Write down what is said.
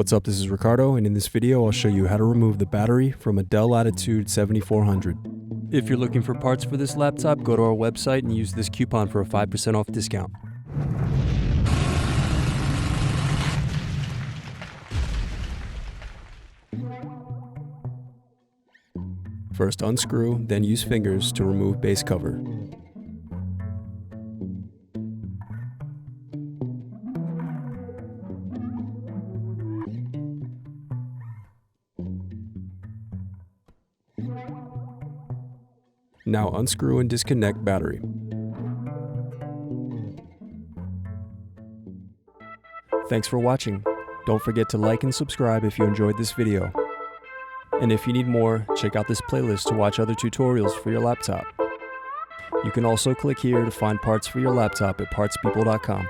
What's up, this is Ricardo, and in this video I'll show you how to remove the battery from a Dell Latitude 7400. If you're looking for parts for this laptop, go to our website and use this coupon for a 5% off discount. First unscrew, then use fingers to remove base cover. Now unscrew and disconnect battery. Thanks for watching. Don't forget to like and subscribe if you enjoyed this video. And if you need more, check out this playlist to watch other tutorials for your laptop. You can also click here to find parts for your laptop at partspeople.com.